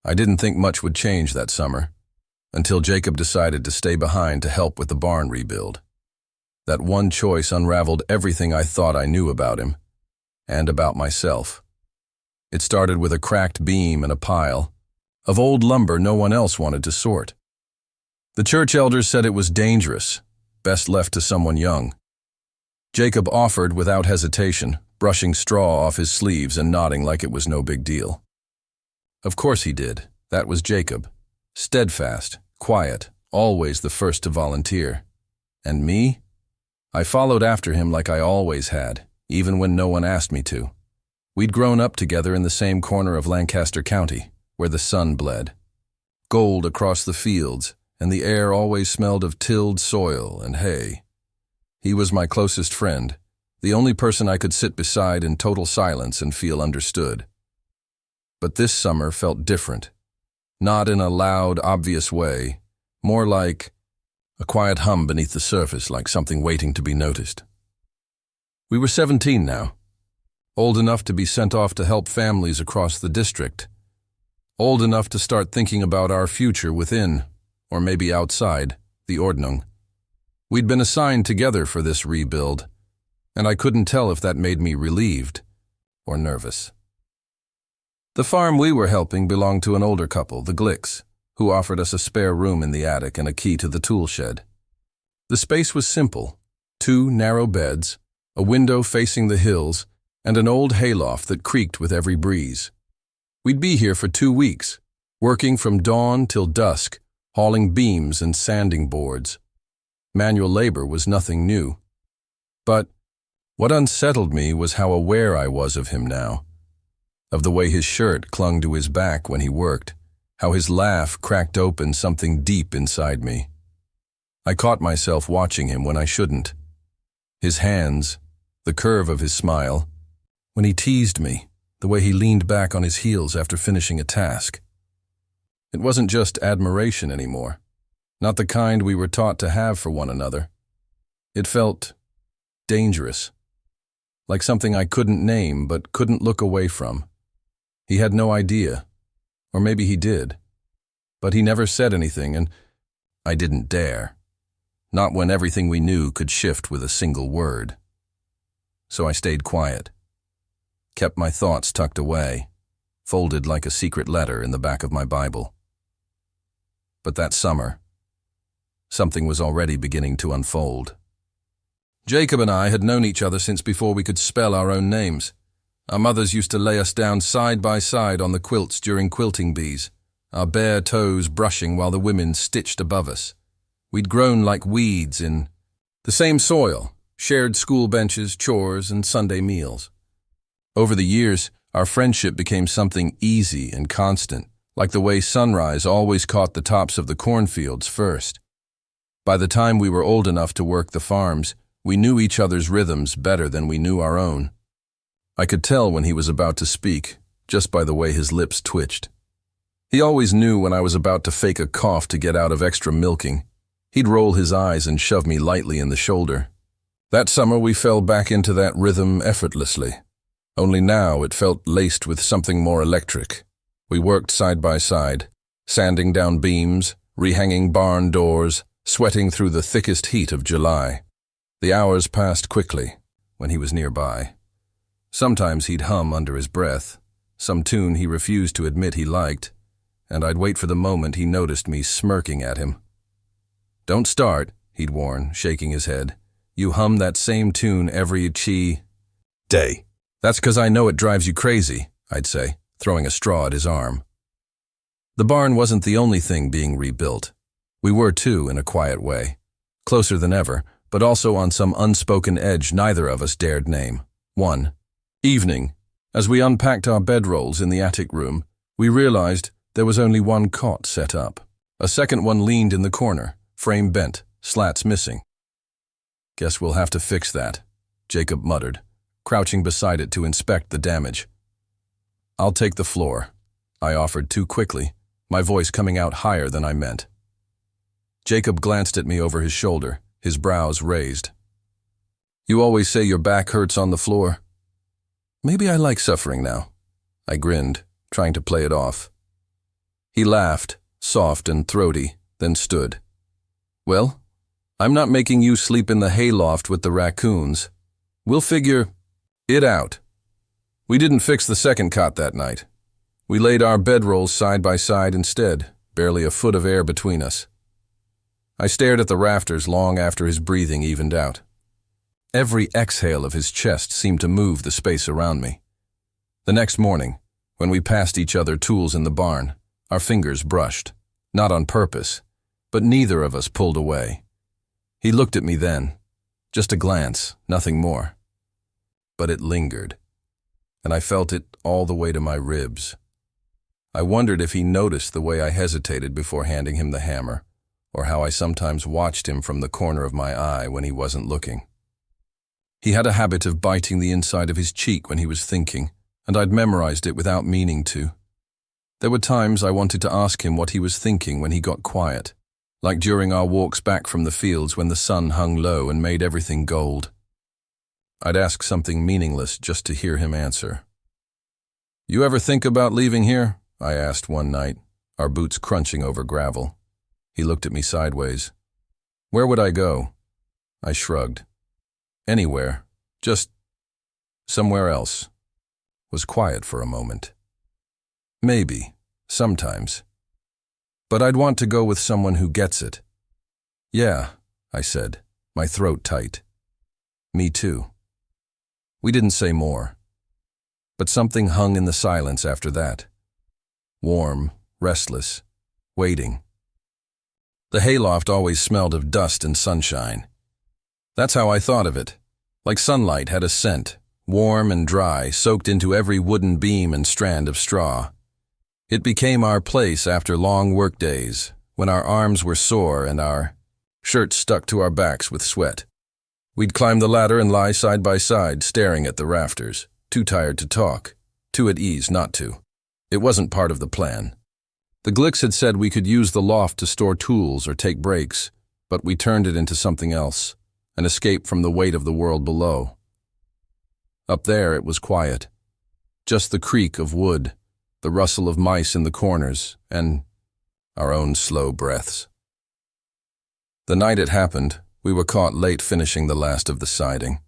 I didn't think much would change that summer, until Jacob decided to stay behind to help with the barn rebuild. That one choice unraveled everything I thought I knew about him, and about myself. It started with a cracked beam and a pile of old lumber no one else wanted to sort. The church elders said it was dangerous, best left to someone young. Jacob offered without hesitation, brushing straw off his sleeves and nodding like it was no big deal. Of course he did. That was Jacob. Steadfast, quiet, always the first to volunteer. And me? I followed after him like I always had, even when no one asked me to. We'd grown up together in the same corner of Lancaster County, where the sun bled. Gold across the fields, and the air always smelled of tilled soil and hay. He was my closest friend, the only person I could sit beside in total silence and feel understood. But this summer felt different. Not in a loud, obvious way, more like a quiet hum beneath the surface, like something waiting to be noticed. We were 17 now, old enough to be sent off to help families across the district, old enough to start thinking about our future within, or maybe outside, the Ordnung. We'd been assigned together for this rebuild, and I couldn't tell if that made me relieved or nervous. The farm we were helping belonged to an older couple, the Glicks, who offered us a spare room in the attic and a key to the tool shed. The space was simple: 2 narrow beds, a window facing the hills, and an old hayloft that creaked with every breeze. We'd be here for 2 weeks, working from dawn till dusk, hauling beams and sanding boards. Manual labor was nothing new. But what unsettled me was how aware I was of him now, of the way his shirt clung to his back when he worked, how his laugh cracked open something deep inside me. I caught myself watching him when I shouldn't. His hands, the curve of his smile, when he teased me, the way he leaned back on his heels after finishing a task. It wasn't just admiration anymore, not the kind we were taught to have for one another. It felt dangerous, like something I couldn't name but couldn't look away from. He had no idea, or maybe he did, but he never said anything, and I didn't dare. Not when everything we knew could shift with a single word. So I stayed quiet, kept my thoughts tucked away, folded like a secret letter in the back of my Bible. But that summer, something was already beginning to unfold. Jacob and I had known each other since before we could spell our own names. Our mothers used to lay us down side by side on the quilts during quilting bees, our bare toes brushing while the women stitched above us. We'd grown like weeds in the same soil, shared school benches, chores, and Sunday meals. Over the years, our friendship became something easy and constant, like the way sunrise always caught the tops of the cornfields first. By the time we were old enough to work the farms, we knew each other's rhythms better than we knew our own. I could tell when he was about to speak, just by the way his lips twitched. He always knew when I was about to fake a cough to get out of extra milking. He'd roll his eyes and shove me lightly in the shoulder. That summer we fell back into that rhythm effortlessly. Only now it felt laced with something more electric. We worked side by side, sanding down beams, rehanging barn doors, sweating through the thickest heat of July. The hours passed quickly when he was nearby. Sometimes he'd hum under his breath, some tune he refused to admit he liked, and I'd wait for the moment he noticed me smirking at him. "Don't start," he'd warn, shaking his head. "You hum that same tune every day." "That's 'cause I know it drives you crazy," I'd say, throwing a straw at his arm. The barn wasn't the only thing being rebuilt. We were too, in a quiet way, closer than ever, but also on some unspoken edge neither of us dared name. One evening, as we unpacked our bedrolls in the attic room, we realized there was only one cot set up. A second one leaned in the corner, frame bent, slats missing. "Guess we'll have to fix that," Jacob muttered, crouching beside it to inspect the damage. "I'll take the floor," I offered too quickly, my voice coming out higher than I meant. Jacob glanced at me over his shoulder, his brows raised. "You always say your back hurts on the floor." "Maybe I like suffering now." I grinned, trying to play it off. He laughed, soft and throaty, then stood. "Well, I'm not making you sleep in the hayloft with the raccoons. We'll figure it out." We didn't fix the second cot that night. We laid our bedrolls side by side instead, barely a foot of air between us. I stared at the rafters long after his breathing evened out. Every exhale of his chest seemed to move the space around me. The next morning, when we passed each other tools in the barn, our fingers brushed, not on purpose, but neither of us pulled away. He looked at me then, just a glance, nothing more. But it lingered, and I felt it all the way to my ribs. I wondered if he noticed the way I hesitated before handing him the hammer, or how I sometimes watched him from the corner of my eye when he wasn't looking. He had a habit of biting the inside of his cheek when he was thinking, and I'd memorized it without meaning to. There were times I wanted to ask him what he was thinking when he got quiet, like during our walks back from the fields when the sun hung low and made everything gold. I'd ask something meaningless just to hear him answer. "You ever think about leaving here?" I asked one night, our boots crunching over gravel. He looked at me sideways. "Where would I go?" I shrugged. "Anywhere. Just somewhere else." Was quiet for a moment. "Maybe. Sometimes. But I'd want to go with someone who gets it." "Yeah," I said, my throat tight. "Me too." We didn't say more. But something hung in the silence after that. Warm, restless, waiting. The hayloft always smelled of dust and sunshine. That's how I thought of it. Like sunlight had a scent, warm and dry, soaked into every wooden beam and strand of straw. It became our place after long work days, when our arms were sore and our shirts stuck to our backs with sweat. We'd climb the ladder and lie side by side, staring at the rafters, too tired to talk, too at ease not to. It wasn't part of the plan. The Glicks had said we could use the loft to store tools or take breaks, but we turned it into something else, an escape from the weight of the world below. Up there it was quiet. Just the creak of wood, the rustle of mice in the corners, and our own slow breaths. The night it happened, we were caught late finishing the last of the siding.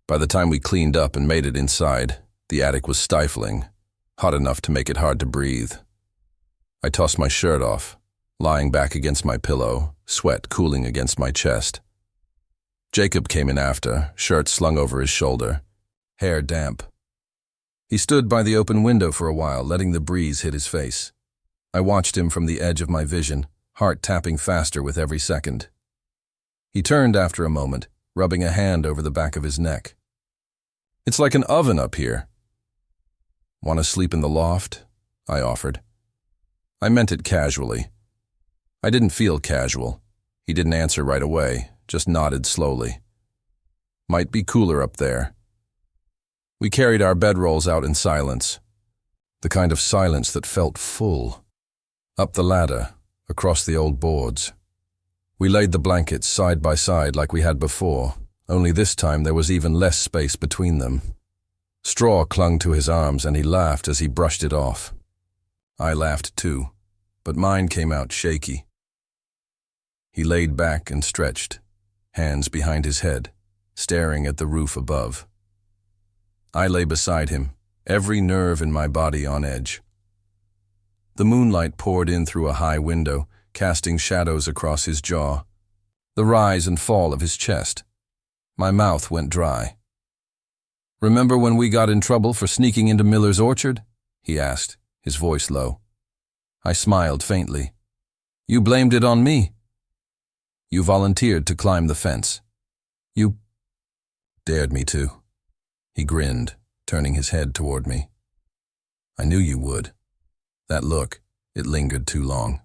By the time we cleaned up and made it inside, the attic was stifling, hot enough to make it hard to breathe. I tossed my shirt off, lying back against my pillow, sweat cooling against my chest. Jacob came in after, shirt slung over his shoulder, hair damp. He stood by the open window for a while, letting the breeze hit his face. I watched him from the edge of my vision, heart tapping faster with every second. He turned after a moment, rubbing a hand over the back of his neck. "It's like an oven up here." "Want to sleep in the loft?" I offered. I meant it casually. I didn't feel casual. He didn't answer right away, just nodded slowly. "Might be cooler up there." We carried our bedrolls out in silence, the kind of silence that felt full. Up the ladder, across the old boards. We laid the blankets side by side like we had before, only this time there was even less space between them. Straw clung to his arms and he laughed as he brushed it off. I laughed too, but mine came out shaky. He laid back and stretched, hands behind his head, staring at the roof above. I lay beside him, every nerve in my body on edge. The moonlight poured in through a high window, casting shadows across his jaw, the rise and fall of his chest. My mouth went dry. "Remember when we got in trouble for sneaking into Miller's orchard?" he asked, his voice low. I smiled faintly. "You blamed it on me." "You volunteered to climb the fence. You dared me to." He grinned, turning his head toward me. "I knew you would." That look, it lingered too long.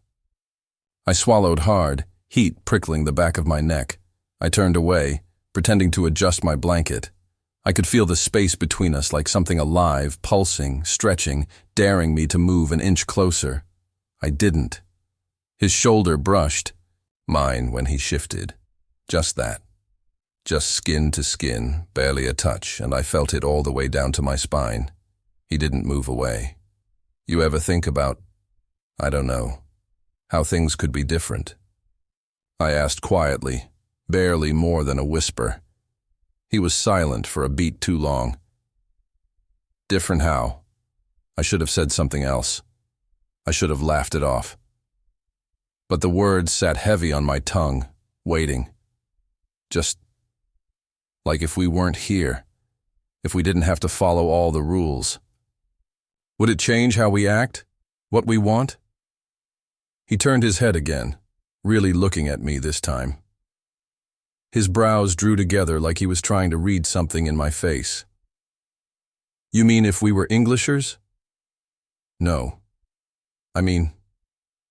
I swallowed hard, heat prickling the back of my neck. I turned away, pretending to adjust my blanket. I could feel the space between us like something alive, pulsing, stretching, daring me to move an inch closer. I didn't. His shoulder brushed mine when he shifted. Just that. Just skin to skin, barely a touch, and I felt it all the way down to my spine. He didn't move away. "You ever think about—" I don't know. How things could be different. I asked quietly, barely more than a whisper. He was silent for a beat too long. Different how? I should have said something else. I should have laughed it off. But the words sat heavy on my tongue, waiting. Just like if we weren't here, if we didn't have to follow all the rules. Would it change how we act? What we want? He turned his head again, really looking at me this time. His brows drew together like he was trying to read something in my face. You mean if we were Englishers? No. I mean,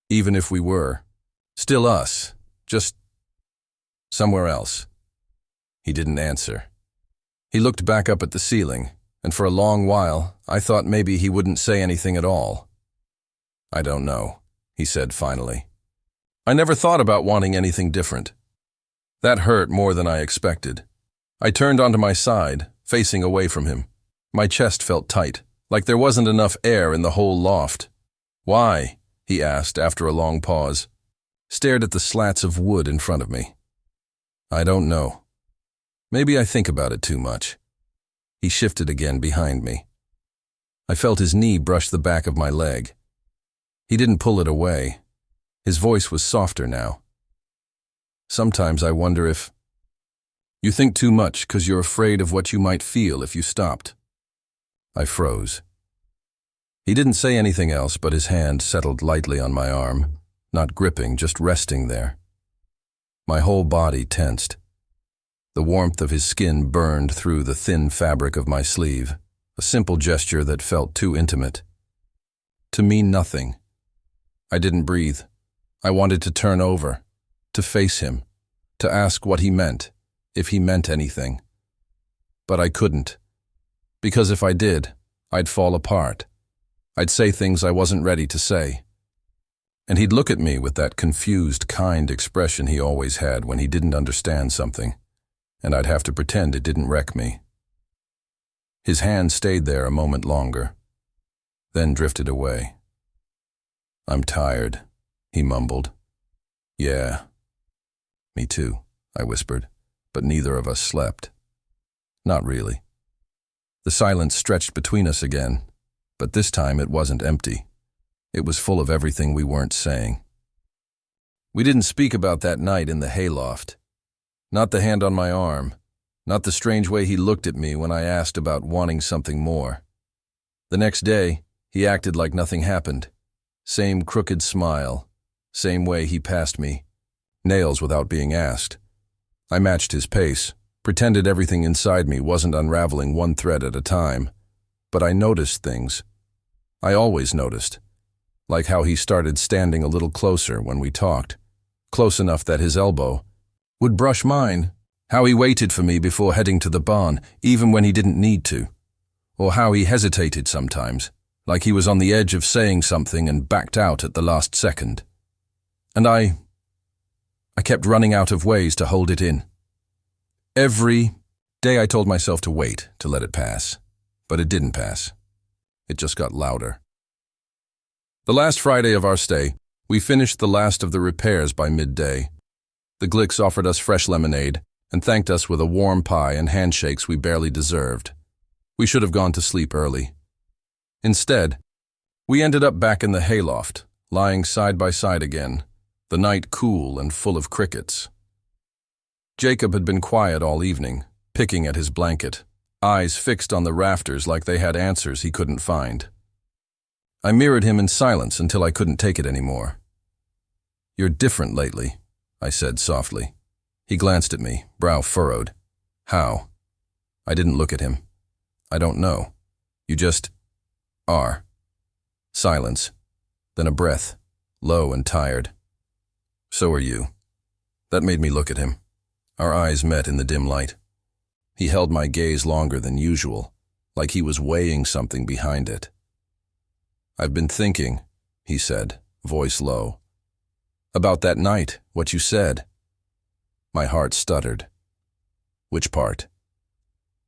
even if we were, still us, just somewhere else. He didn't answer. He looked back up at the ceiling, and for a long while, I thought maybe he wouldn't say anything at all. I don't know, he said finally. I never thought about wanting anything different. That hurt more than I expected. I turned onto my side, facing away from him. My chest felt tight, like there wasn't enough air in the whole loft. Why? He asked after a long pause, stared at the slats of wood in front of me. I don't know. Maybe I think about it too much. He shifted again behind me. I felt his knee brush the back of my leg. He didn't pull it away. His voice was softer now. Sometimes I wonder if you think too much because you're afraid of what you might feel if you stopped. I froze. He didn't say anything else, but his hand settled lightly on my arm, not gripping, just resting there. My whole body tensed. The warmth of his skin burned through the thin fabric of my sleeve, a simple gesture that felt too intimate. To mean nothing. I didn't breathe. I wanted to turn over, to face him, to ask what he meant, if he meant anything. But I couldn't, because if I did, I'd fall apart. I'd say things I wasn't ready to say. And he'd look at me with that confused, kind expression he always had when he didn't understand something, and I'd have to pretend it didn't wreck me. His hand stayed there a moment longer, then drifted away. I'm tired, he mumbled. Yeah. Me too, I whispered, but neither of us slept. Not really. The silence stretched between us again, but this time it wasn't empty. It was full of everything we weren't saying. We didn't speak about that night in the hayloft. Not the hand on my arm, not the strange way he looked at me when I asked about wanting something more. The next day, he acted like nothing happened. Same crooked smile, same way he passed me, nails without being asked. I matched his pace, pretended everything inside me wasn't unraveling one thread at a time. But I noticed things. I always noticed. Like how he started standing a little closer when we talked, close enough that his elbow would brush mine, how he waited for me before heading to the barn, even when he didn't need to, or how he hesitated sometimes, like he was on the edge of saying something and backed out at the last second. And I kept running out of ways to hold it in. Every day I told myself to wait, to let it pass, but it didn't pass. It just got louder. The last Friday of our stay, we finished the last of the repairs by midday. The Glicks offered us fresh lemonade and thanked us with a warm pie and handshakes we barely deserved. We should have gone to sleep early. Instead, we ended up back in the hayloft, lying side by side again, the night cool and full of crickets. Jacob had been quiet all evening, picking at his blanket, eyes fixed on the rafters like they had answers he couldn't find. I mirrored him in silence until I couldn't take it anymore. You're different lately, I said softly. He glanced at me, brow furrowed. How? I didn't look at him. I don't know. You just are. Silence. Then a breath, low and tired. So are you. That made me look at him. Our eyes met in the dim light. He held my gaze longer than usual, like he was weighing something behind it. I've been thinking, he said, voice low. About that night, what you said. My heart stuttered. Which part?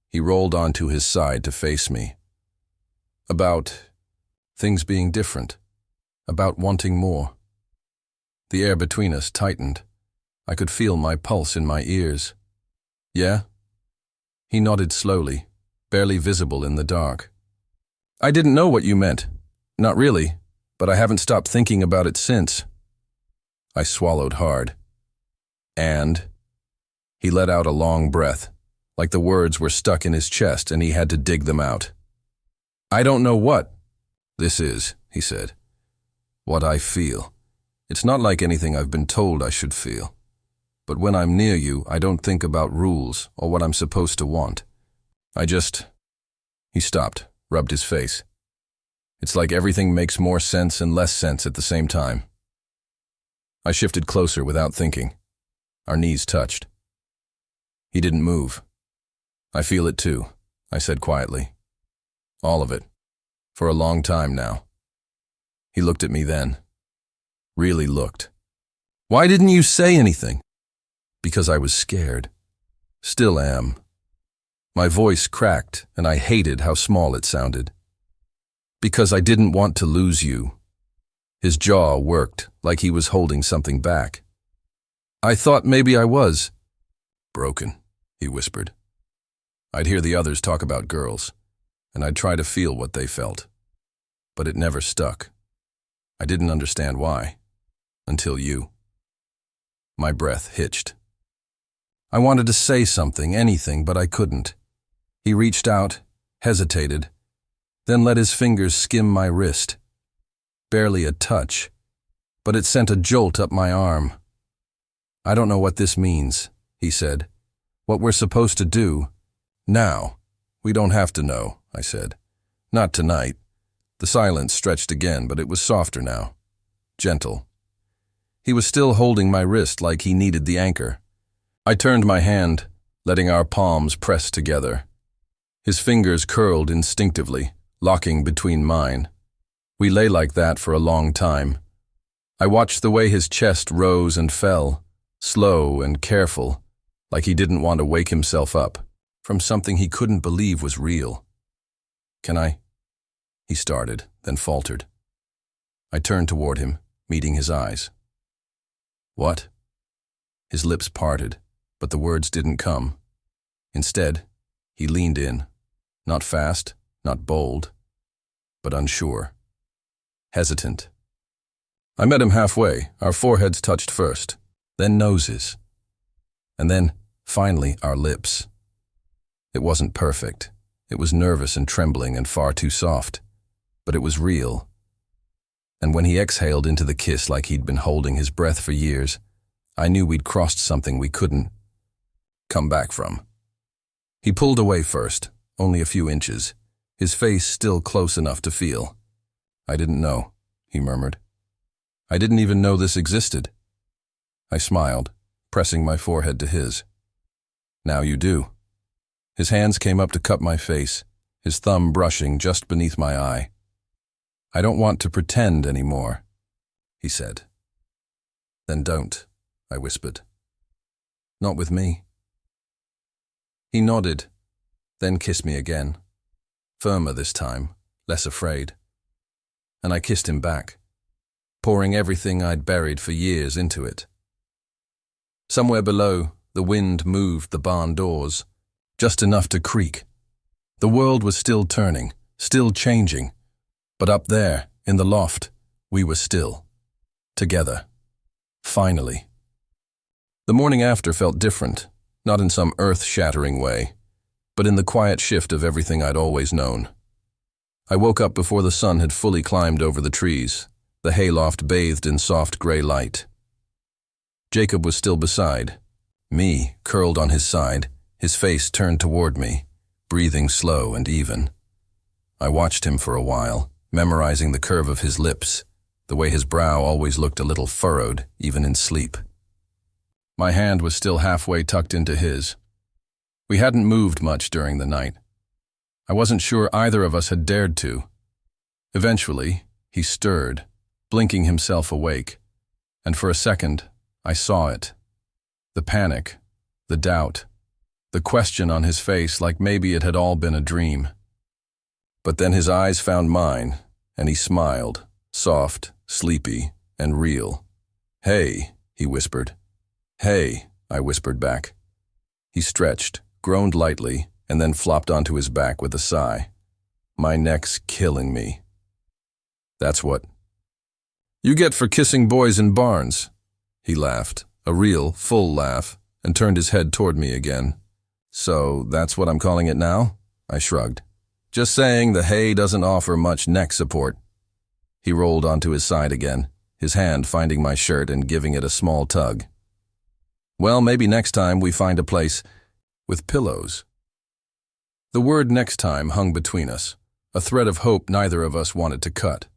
He rolled onto his side to face me. About things being different. about wanting more. The air between us tightened. I could feel my pulse in my ears. Yeah? He nodded slowly, barely visible in the dark. I didn't know what you meant. Not really, but I haven't stopped thinking about it since. I swallowed hard. And? He let out a long breath, like the words were stuck in his chest and he had to dig them out. I don't know what this is, he said. What I feel. It's not like anything I've been told I should feel. But when I'm near you, I don't think about rules or what I'm supposed to want. He stopped, rubbed his face. It's like everything makes more sense and less sense at the same time. I shifted closer without thinking. Our knees touched. He didn't move. I feel it too, I said quietly. All of it. For a long time now. He looked at me then. Really looked. Why didn't you say anything? Because I was scared. Still am. My voice cracked, and I hated how small it sounded. Because I didn't want to lose you. His jaw worked, like he was holding something back. I thought maybe I was. Broken, he whispered. I'd hear the others talk about girls, and I'd try to feel what they felt. But it never stuck. I didn't understand why. Until you. My breath hitched. I wanted to say something, anything, but I couldn't. He reached out, hesitated, then let his fingers skim my wrist. Barely a touch, but it sent a jolt up my arm. I don't know what this means, he said. What we're supposed to do. Now. We don't have to know, I said. Not tonight. The silence stretched again, but it was softer now. Gentle. He was still holding my wrist like he needed the anchor. I turned my hand, letting our palms press together. His fingers curled instinctively, locking between mine. We lay like that for a long time. I watched the way his chest rose and fell, slow and careful, like he didn't want to wake himself up from something he couldn't believe was real. Can I? He started, then faltered. I turned toward him, meeting his eyes. What? His lips parted, but the words didn't come. Instead, he leaned in, not fast, not bold, but unsure. Hesitant. I met him halfway. Our foreheads touched first, then noses. And then, finally, our lips. It wasn't perfect. It was nervous and trembling and far too soft. But it was real. And when he exhaled into the kiss like he'd been holding his breath for years, I knew we'd crossed something we couldn't come back from. He pulled away first, only a few inches, his face still close enough to feel. I didn't know, he murmured. I didn't even know this existed. I smiled, pressing my forehead to his. Now you do. His hands came up to cup my face, his thumb brushing just beneath my eye. I don't want to pretend anymore, he said. Then don't, I whispered. Not with me. He nodded, then kissed me again. Firmer this time, less afraid. And I kissed him back, pouring everything I'd buried for years into it. Somewhere below, the wind moved the barn doors, just enough to creak. The world was still turning, still changing, but up there, in the loft, we were still. Together. Finally. The morning after felt different, not in some earth-shattering way, but in the quiet shift of everything I'd always known. I woke up before the sun had fully climbed over the trees, the hayloft bathed in soft gray light. Jacob was still beside me, curled on his side, his face turned toward me, breathing slow and even. I watched him for a while, memorizing the curve of his lips, the way his brow always looked a little furrowed, even in sleep. My hand was still halfway tucked into his. We hadn't moved much during the night. I wasn't sure either of us had dared to. Eventually, he stirred, blinking himself awake, and for a second, I saw it. The panic, the doubt, the question on his face like maybe it had all been a dream. But then his eyes found mine, and he smiled, soft, sleepy, and real. "Hey," he whispered. "Hey," I whispered back. He stretched, groaned lightly, and then flopped onto his back with a sigh. "My neck's killing me." "That's what you get for kissing boys in barns." He laughed, a real, full laugh, and turned his head toward me again. "So that's what I'm calling it now?" I shrugged. "Just saying the hay doesn't offer much neck support." He rolled onto his side again, his hand finding my shirt and giving it a small tug. "Well, maybe next time we find a place with pillows." The word "next time" hung between us, a thread of hope neither of us wanted to cut.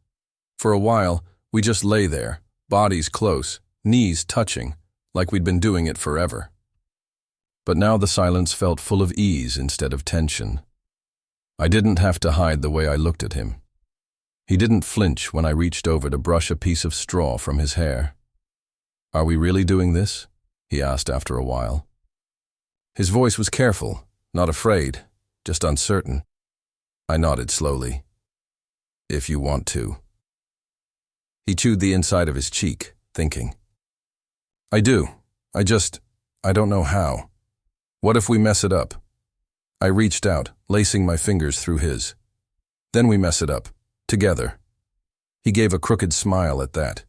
For a while, we just lay there, bodies close, knees touching, like we'd been doing it forever. But now the silence felt full of ease instead of tension. I didn't have to hide the way I looked at him. He didn't flinch when I reached over to brush a piece of straw from his hair. "Are we really doing this?" he asked after a while. His voice was careful, not afraid, just uncertain. I nodded slowly. "If you want to." He chewed the inside of his cheek, thinking. "I do. I don't know how. What if we mess it up?" I reached out, lacing my fingers through his. "Then we mess it up. Together." He gave a crooked smile at that.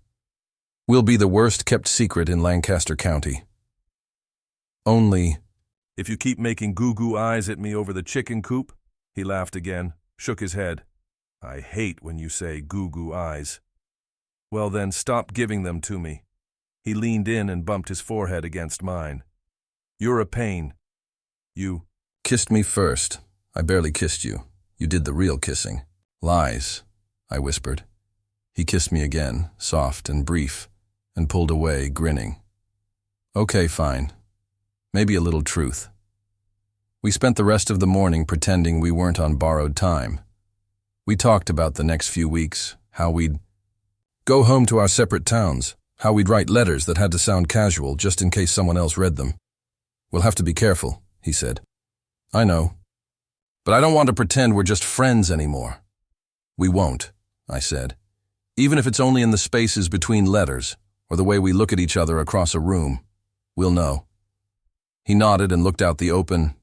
"We'll be the worst-kept secret in Lancaster County." "Only if you keep making goo-goo eyes at me over the chicken coop?" He laughed again, shook his head. "I hate when you say goo-goo eyes." "Well then, stop giving them to me." He leaned in and bumped his forehead against mine. "You're a pain. You kissed me first. I barely kissed you. You did the real kissing." "Lies," I whispered. He kissed me again, soft and brief, and pulled away, grinning. "Okay, fine. Maybe a little truth." We spent the rest of the morning pretending we weren't on borrowed time. We talked about the next few weeks, how we'd go home to our separate towns, how we'd write letters that had to sound casual just in case someone else read them. "We'll have to be careful," he said. "I know. But I don't want to pretend we're just friends anymore." "We won't," I said. "Even if it's only in the spaces between letters, or the way we look at each other across a room. We'll know." He nodded and looked out the open,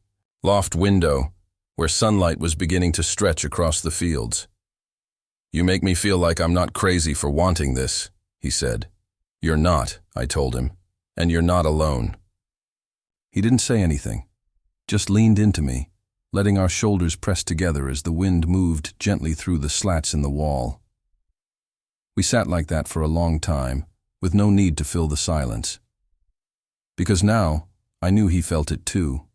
loft window, where sunlight was beginning to stretch across the fields. "You make me feel like I'm not crazy for wanting this," he said. "You're not," I told him, "and you're not alone." He didn't say anything, just leaned into me, letting our shoulders press together as the wind moved gently through the slats in the wall. We sat like that for a long time, with no need to fill the silence. Because now, I knew he felt it too.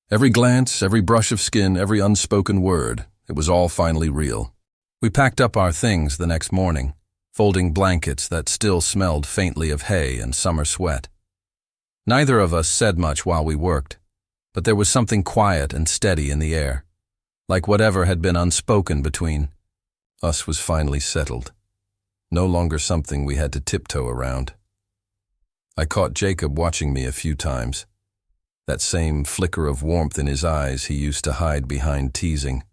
Every glance, every brush of skin, every unspoken word, it was all finally real. We packed up our things the next morning, folding blankets that still smelled faintly of hay and summer sweat. Neither of us said much while we worked, but there was something quiet and steady in the air, like whatever had been unspoken between us was finally settled, no longer something we had to tiptoe around. I caught Jacob watching me a few times, that same flicker of warmth in his eyes he used to hide behind teasing.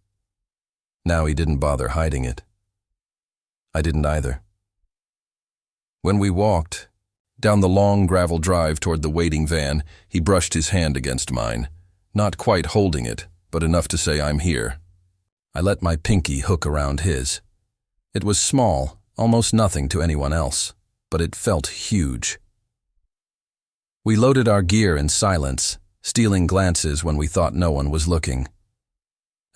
Now he didn't bother hiding it. I didn't either. When we walked down the long gravel drive toward the waiting van, he brushed his hand against mine, not quite holding it, but enough to say I'm here. I let my pinky hook around his. It was small, almost nothing to anyone else, but it felt huge. We loaded our gear in silence, stealing glances when we thought no one was looking.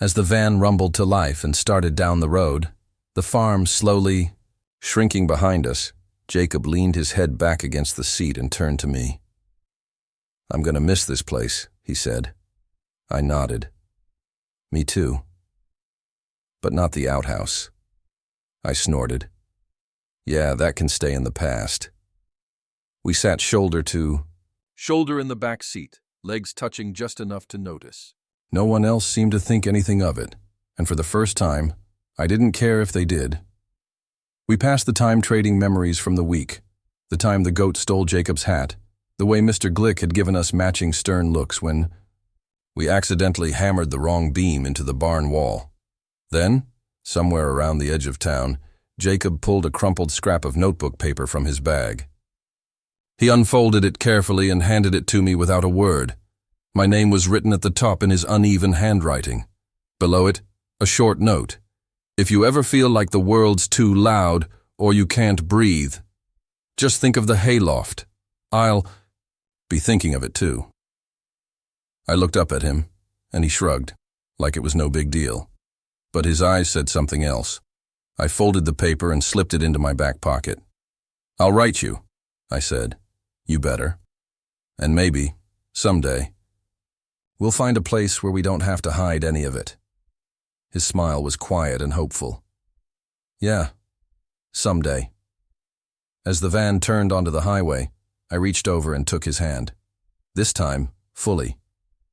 As the van rumbled to life and started down the road, the farm slowly shrinking behind us, Jacob leaned his head back against the seat and turned to me. "I'm going to miss this place," he said. I nodded. "Me too. But not the outhouse." I snorted. "Yeah, that can stay in the past." We sat shoulder to shoulder in the back seat, legs touching just enough to notice. No one else seemed to think anything of it, and for the first time, I didn't care if they did. We passed the time trading memories from the week, the time the goat stole Jacob's hat, the way Mr. Glick had given us matching stern looks when we accidentally hammered the wrong beam into the barn wall. Then, somewhere around the edge of town, Jacob pulled a crumpled scrap of notebook paper from his bag. He unfolded it carefully and handed it to me without a word. My name was written at the top in his uneven handwriting. Below it, a short note. If you ever feel like the world's too loud or you can't breathe, just think of the hayloft. I'll be thinking of it too. I looked up at him, and he shrugged, like it was no big deal. But his eyes said something else. I folded the paper and slipped it into my back pocket. I'll write you, I said. You better. And maybe, someday, we'll find a place where we don't have to hide any of it. His smile was quiet and hopeful. Yeah, someday. As the van turned onto the highway, I reached over and took his hand. This time, fully.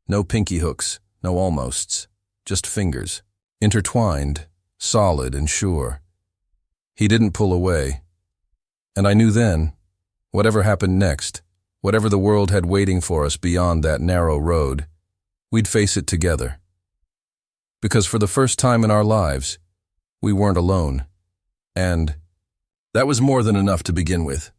No pinky hooks, no almosts, just fingers, intertwined, solid and sure. He didn't pull away. And I knew then, whatever happened next, whatever the world had waiting for us beyond that narrow road, we'd face it together. Because for the first time in our lives, we weren't alone. And that was more than enough to begin with.